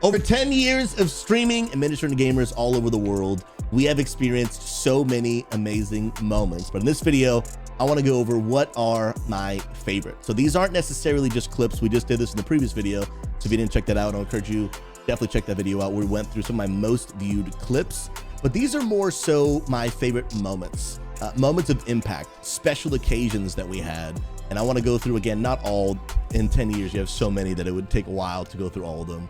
Over 10 years of streaming and ministering to gamers all over the world, we have experienced so many amazing moments. But in this video, I want to go over what are my favorites. So these aren't necessarily just clips. We just did this in the previous video. So if you didn't check that out, I'll encourage you, definitely check that video out where we went through some of my most viewed clips. But these are more so my favorite moments, moments of impact, special occasions that we had. And I want to go through, again, not all in 10 years. You have so many that it would take a while to go through all of them.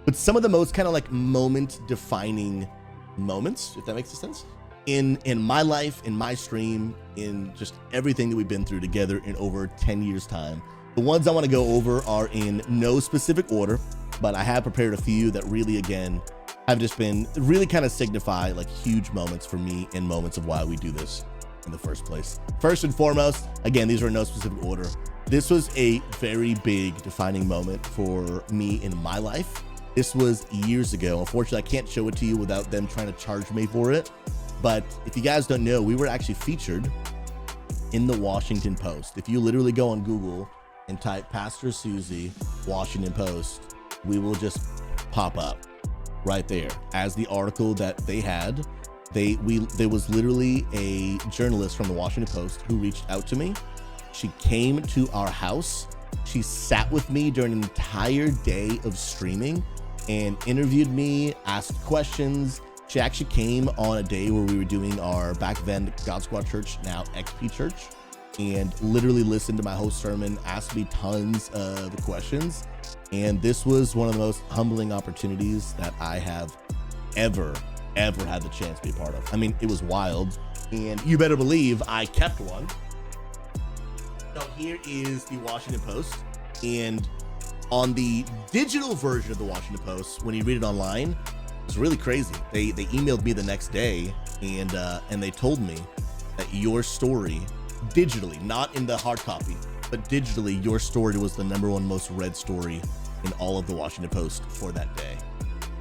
But some of the most kind of like moment defining moments, if that makes sense, in my life, in my stream, in just everything that we've been through together in over 10 years time. The ones I want to go over are in no specific order, but I have prepared a few that really, again, have just been really kind of signify like huge moments for me and moments of why we do this in the first place. First and foremost, again, these are in no specific order. This was a very big defining moment for me in my life. This was years ago. Unfortunately, I can't show it to you without them trying to charge me for it. But if you guys don't know, we were actually featured in the Washington Post. If you literally go on Google and type Pastor Susie Washington Post, we will just pop up right there as the article that they had. There was literally a journalist from the Washington Post who reached out to me. She came to our house. She sat with me during an entire day of streaming and interviewed me, asked questions. She actually came on a day where we were doing our back then God Squad Church, now XP Church, and literally listened to my whole sermon, asked me tons of questions. And this was one of the most humbling opportunities that I have ever had the chance to be a part of. I mean, it was wild, and you better believe I kept one. So here is the Washington Post, and on the digital version of the Washington Post, when you read it online, it's really crazy. They emailed me the next day, and they told me that your story, digitally, not in the hard copy, but digitally, your story was the #1 most read story in all of the Washington Post for that day.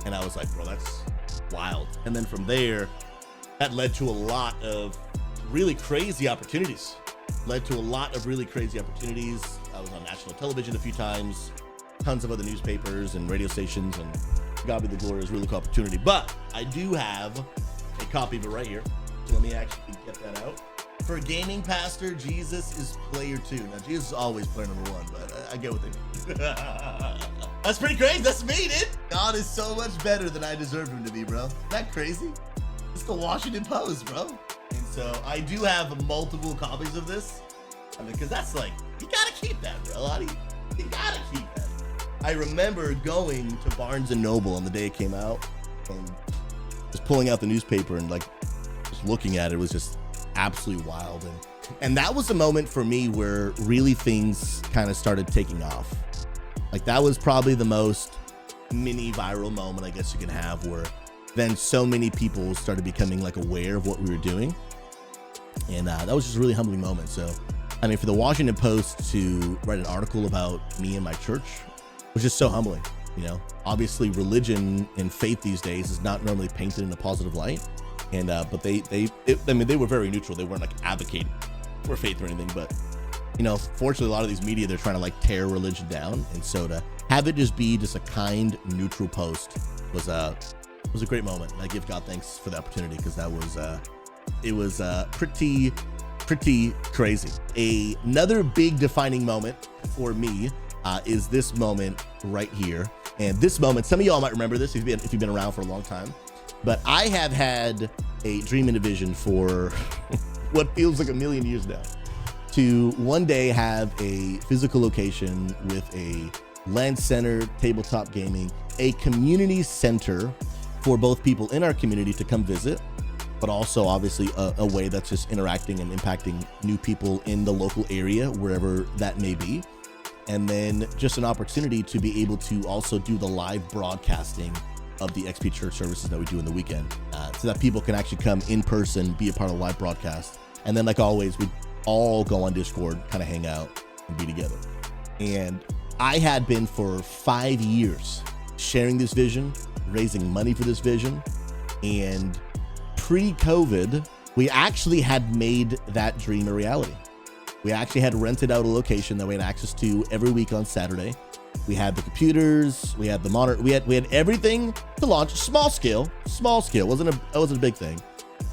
And I was like, bro, that's wild. And then from there, that led to a lot of really crazy opportunities. I was on national television a few times, tons of other newspapers and radio stations, and God be the glory, it was a really cool opportunity. But I do have a copy of it right here. So let me actually get that out. For a gaming pastor, Jesus is player 2. Now, Jesus is always player #1, but I get what they mean. That's pretty crazy. That's me, dude. God is so much better than I deserved him to be, bro. Isn't that crazy? It's the Washington Post, bro. And so I do have multiple copies of this. I mean, because that's like, you gotta keep that, bro. You gotta keep that. I remember going to Barnes & Noble on the day it came out and just pulling out the newspaper and like just looking at it was just absolutely wild. And that was the moment for me where really things kind of started taking off. Like that was probably the most mini viral moment I guess you can have, where then so many people started becoming like aware of what we were doing. And that was just a really humbling moment. So, I mean, for the Washington Post to write an article about me and my church was just so humbling. You know, obviously religion and faith these days is not normally painted in a positive light. And, but they were very neutral. They weren't like advocating for faith or anything, but you know, fortunately a lot of these media, they're trying to like tear religion down. And so to have it just be just a kind, neutral post was a great moment. And I give God thanks for the opportunity, because that was, it was pretty crazy. Another big defining moment for me is this moment right here. And this moment, some of y'all might remember this if you've been around for a long time, but I have had a dream and a vision for what feels like a million years now, to one day have a physical location with a LAN center, tabletop gaming, a community center for both people in our community to come visit, but also obviously a way that's just interacting and impacting new people in the local area, wherever that may be. And then just an opportunity to be able to also do the live broadcasting of the XP Church services that we do in the weekend, so that people can actually come in person, be a part of the live broadcast. And then like always, we all go on Discord, kind of hang out and be together. And I had been for 5 years sharing this vision, raising money for this vision. And pre-COVID, we actually had made that dream a reality. We actually had rented out a location that we had access to every week on Saturday. We had the computers, we had the monitor, we had everything to launch. Small scale, wasn't a big thing,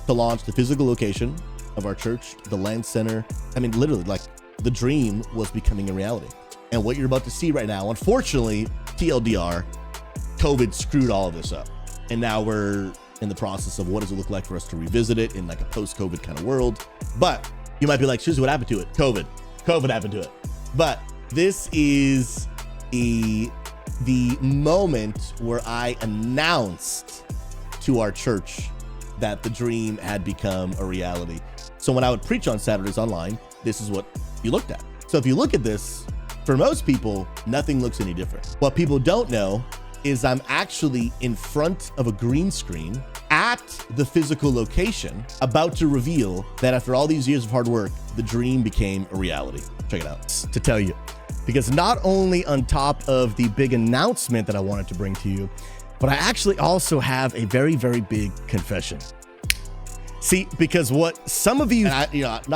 to launch the physical location of our church, the land center. I mean, literally, like, the dream was becoming a reality. And what you're about to see right now, unfortunately, TLDR, COVID screwed all of this up. And now we're in the process of what does it look like for us to revisit it in like a post-COVID kind of world. But you might be like, Susie, what happened to it? COVID happened to it. But this is the moment where I announced to our church that the dream had become a reality. So when I would preach on Saturdays online, this is what you looked at. So if you look at this, for most people, nothing looks any different. What people don't know is I'm actually in front of a green screen at the physical location, about to reveal that after all these years of hard work, the dream became a reality. Check it out to tell you. Because not only on top of the big announcement that I wanted to bring to you, but I actually also have a very, very big confession. See, because what some of you, not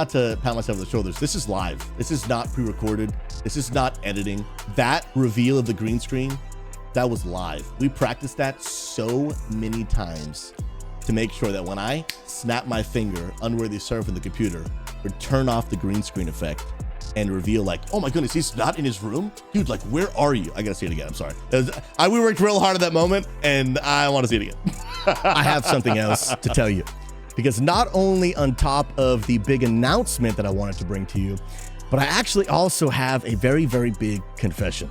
to pat myself on the shoulders, this is live. This is not pre-recorded. This is not editing. That reveal of the green screen, that was live. We practiced that so many times to make sure that when I snap my finger, unworthy serve in the computer, would turn off the green screen effect and reveal like, oh my goodness, he's not in his room? Dude, like, where are you? I gotta see it again, I'm sorry. We worked real hard at that moment and I wanna see it again. I have something else to tell you. Because not only on top of the big announcement that I wanted to bring to you, but I actually also have a very, very big confession.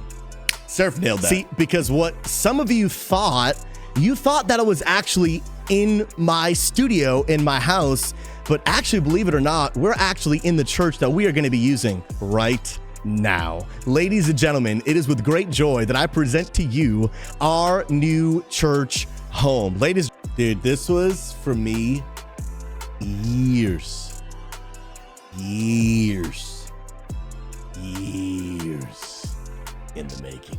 Surf nailed that. See, because what some of you thought that I was actually in my studio, in my house, but actually, believe it or not, we're actually in the church that we are going to be using right now. Ladies and gentlemen, it is with great joy that I present to you our new church home. Ladies, dude, this was for me years in the making.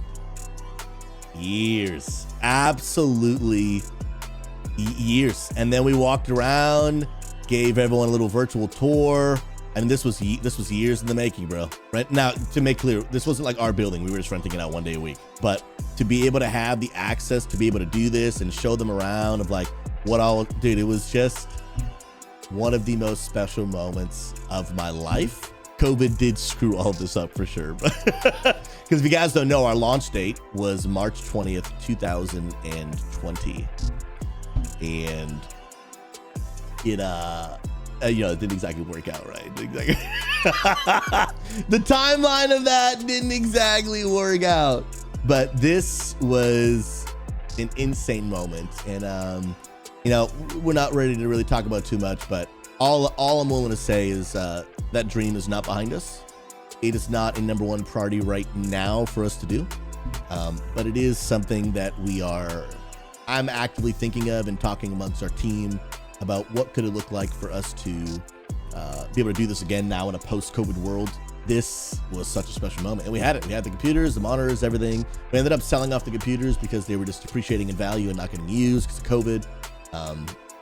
Years, absolutely years. And then we walked around, gave everyone a little virtual tour, and this was years in the making, bro. Right now, to make clear, this wasn't like our building. We were just renting it out one day a week. But to be able to have the access to be able to do this and show them around of like what all, dude, it was just one of the most special moments of my life. COVID did screw all of this up for sure. Because if you guys don't know, our launch date was March 20th, 2020. And it it didn't exactly work out right. Exactly. The timeline of that didn't exactly work out. But this was an insane moment. And we're not ready to really talk about too much, but all I'm willing to say is that dream is not behind us. It is not a number one priority right now for us to do, but it is something that I'm actively thinking of and talking amongst our team about what could it look like for us to be able to do this again now in a post-COVID world. This was such a special moment, and we had it. We had the computers, the monitors, everything. We ended up selling off the computers because they were just depreciating in value and not getting used because of COVID.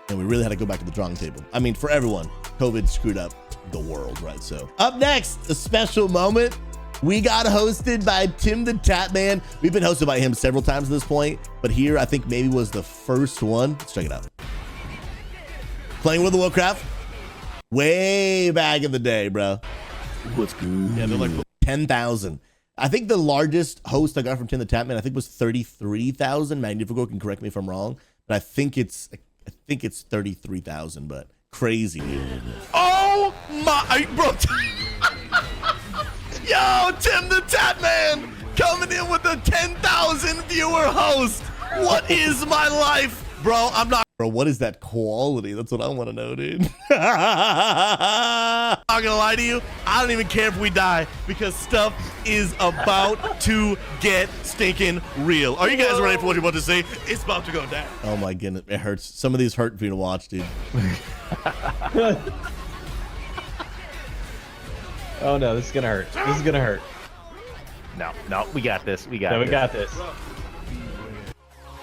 And we really had to go back to the drawing table. I mean, for everyone, COVID screwed up the world, right? So up next, a special moment. We got hosted by Tim the Tap Man. We've been hosted by him several times at this point, but here I think maybe was the first one. Let's check it out. Playing World of Warcraft way back in the day, bro. What's good? Yeah, they're like 10,000. I think the largest host I got from Tim the Tap Man, I think was 33,000. Magnifico can correct me if I'm wrong, but I think it's 33,000, but crazy, dude. Oh my, bro. Yo, Tim the Tap Man coming in with a 10,000 viewer host. What is my life? Bro, I'm not. Bro, what is that quality? That's what I want to know, dude. I'm not gonna lie to you. I don't even care if we die because stuff is about to get stinking real. Are you guys ready for what you're about to see? It's about to go down. Oh my goodness, it hurts. Some of these hurt for you to watch, dude. Oh no, this is gonna hurt. This is gonna hurt. No, we got this. We got this.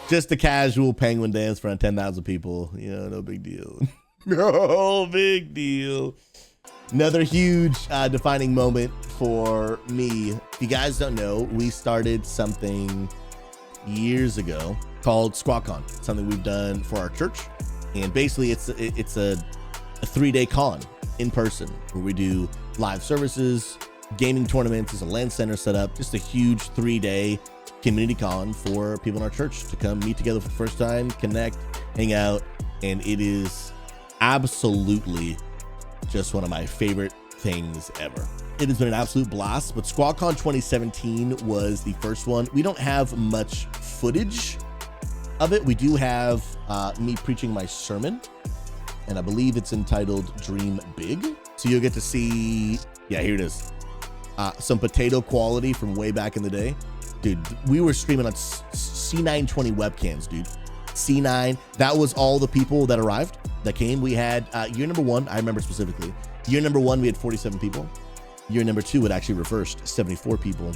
Just a casual penguin dance for 10,000 people. No big deal. No big deal. Another huge defining moment for me, if you guys don't know, we started something years ago called SquawkCon, something we've done for our church. And basically it's a 3-day con in person where we do live services, gaming tournaments. There's a LAN center set up, just a huge 3-day community con for people in our church to come meet together for the first time, connect, hang out. And it is absolutely just one of my favorite things ever. It has been an absolute blast, but SquawkCon 2017 was the first one. We don't have much footage of it. We do have me preaching my sermon, and I believe it's entitled Dream Big. So you'll get to see, yeah, here it is. Some potato quality from way back in the day. Dude, we were streaming on C920 webcams, dude. C9, that was all the people that arrived, that came. We had, year number 1, I remember specifically. Year number 1, we had 47 people. Year number 2, it actually reversed, 74 people.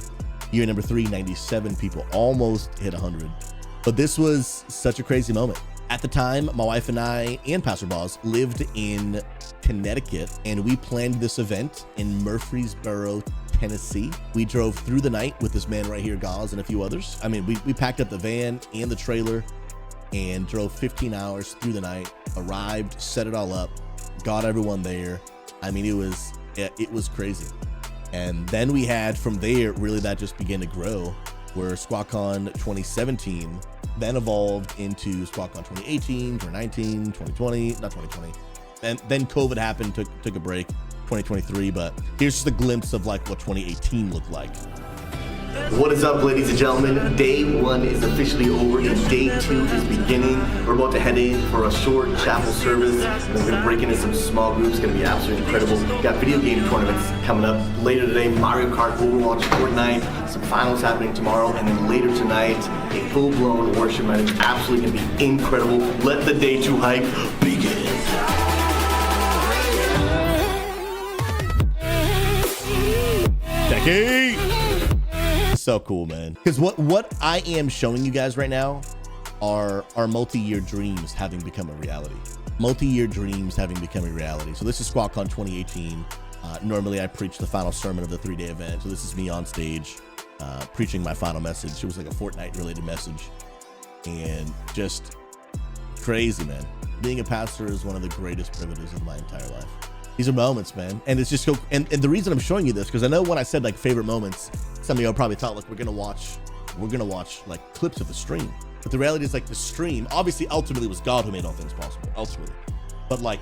Year number 3, 97 people, almost hit 100. But this was such a crazy moment. At the time, my wife and I and Pastor Boz lived in Connecticut, and we planned this event in Murfreesboro, Tennessee. We drove through the night with this man right here, Gauze, and a few others. I mean, we packed up the van and the trailer and drove 15 hours through the night, arrived, set it all up, got everyone there. I mean, it was crazy. And then we had, from there, really that just began to grow, where SquawkCon 2017 then evolved into SquawkCon 2018, 2019, 2020, not 2020. And then COVID happened, took a break, 2023, but here's just a glimpse of like what 2018 looked like. What is up, ladies and gentlemen? Day 1 is officially over and day 2 is beginning. We're about to head in for a short chapel service, and then we're gonna break into some small groups. It's gonna be absolutely incredible. We've got video game tournaments coming up later today, Mario Kart, Overwatch, Fortnite, some finals happening tomorrow, and then later tonight, a full-blown worship night. It's absolutely gonna be incredible. Let the day 2 hype begin. Becky! So cool, man, because what I am showing you guys right now are multi-year dreams having become a reality. Multi-year dreams having become a reality. So this is SquawkCon 2018. Normally I preach the final sermon of the 3-day event, so this is me on stage preaching my final message. It was like a Fortnite related message, and just crazy, man. Being a pastor is one of the greatest privileges of my entire life. These are moments, man, and it's just so. And the reason I'm showing you this, because I know when I said like favorite moments, some of y'all probably thought like we're gonna watch like clips of the stream. But the reality is like the stream, obviously, ultimately was God who made all things possible, ultimately. But like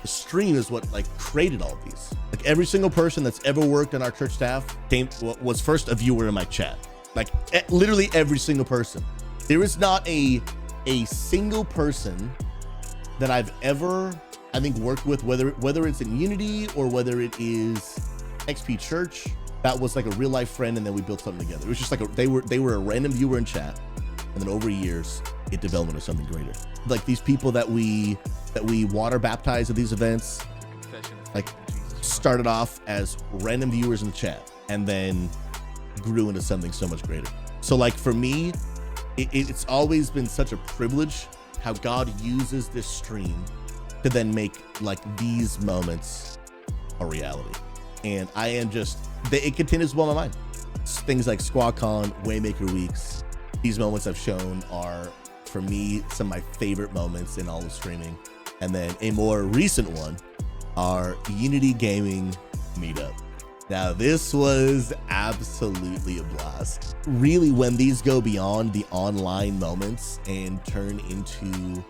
the stream is what like created all of these. Like every single person that's ever worked on our church staff was first a viewer in my chat. Like literally every single person. There is not a single person that I've ever, I think, worked with, whether it's in Unity or whether it is XP Church, that was like a real life friend, and then we built something together. It was just like they were a random viewer in chat, and then over years it developed into something greater. Like these people that we water baptize at these events, like started off as random viewers in the chat and then grew into something so much greater. So like for me, it's always been such a privilege how God uses this stream to then make like these moments a reality. And I am just, it continues to blow my mind. Things like SquawkCon, Waymaker Weeks, these moments I've shown are, for me, some of my favorite moments in all of streaming. And then a more recent one, our Unity Gaming Meetup. Now, this was absolutely a blast. Really, when these go beyond the online moments and turn into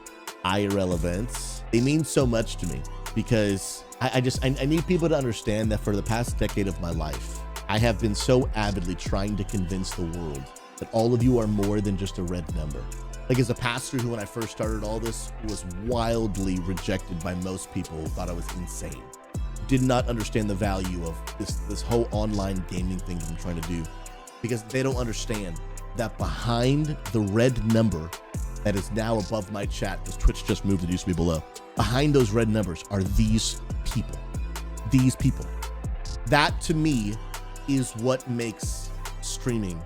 IRL events, they mean so much to me, because I need people to understand that for the past decade of my life, I have been so avidly trying to convince the world that all of you are more than just a red number. Like as a pastor who, when I first started all this, was wildly rejected by most people, thought I was insane, did not understand the value of this whole online gaming thing that I'm trying to do, because they don't understand that behind the red number that is now above my chat, because Twitch just moved, it used to be below. Behind those red numbers are these people. These people. That to me is what makes streaming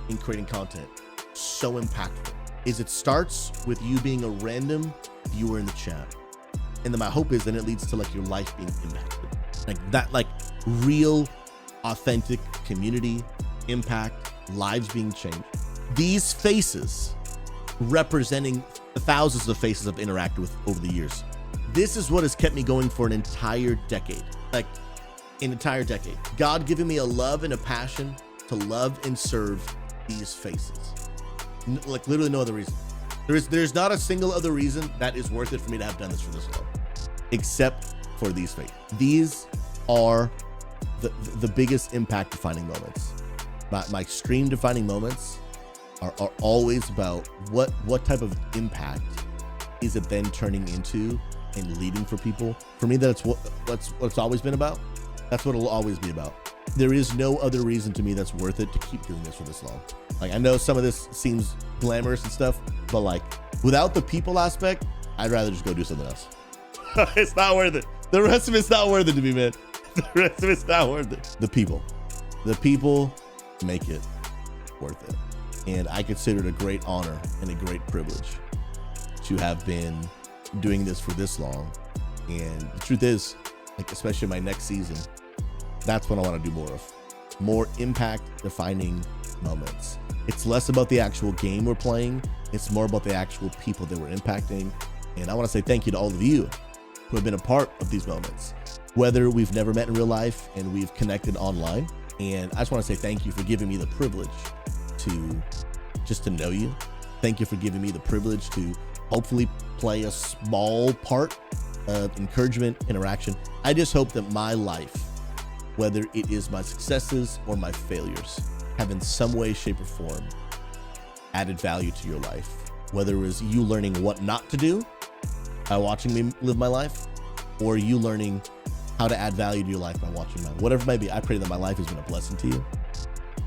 and creating content so impactful. Is it starts with you being a random viewer in the chat. And then my hope is that it leads to like your life being impacted. Like that, like real authentic community, impact, lives being changed. These faces representing the thousands of faces I've interacted with over the years. This is what has kept me going for an entire decade. Like an entire decade. God giving me a love and a passion to love and serve these faces. Like literally no other reason. There's not a single other reason that is worth it for me to have done this for this long, except for these faces. These are the biggest impact defining moments. My stream defining moments are always about what type of impact is it then turning into and leading for people. For me, that's what it's always been about. That's what it'll always be about. There is no other reason to me that's worth it to keep doing this for this long. Like, I know some of this seems glamorous and stuff, but like without the people aspect, I'd rather just go do something else. It's not worth it. The rest of it's not worth it to me, man. The rest of it's not worth it. The people make it worth it. And I consider it a great honor and a great privilege to have been doing this for this long. And the truth is, like, especially my next season, that's what I want to do more of. More impact defining moments. It's less about the actual game we're playing. It's more about the actual people that we're impacting. And I want to say thank you to all of you who have been a part of these moments, whether we've never met in real life and we've connected online. And I just want to say thank you for giving me the privilege to just to know you. Thank you for giving me the privilege to hopefully play a small part of encouragement, interaction. I just hope that my life, whether it is my successes or my failures, have in some way, shape, or form added value to your life. Whether it was you learning what not to do by watching me live my life, or you learning how to add value to your life by watching mine. Whatever it might be, I pray that my life has been a blessing to you.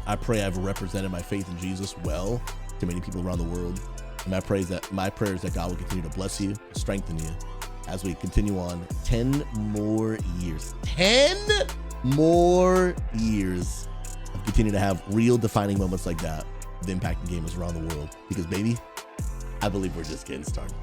I pray I've represented my faith in Jesus well to many people around the world. And my prayer is that God will continue to bless you, strengthen you as we continue on 10 more years. 10 more years of continuing to have real defining moments like that, of impacting gamers around the world. Because baby, I believe we're just getting started.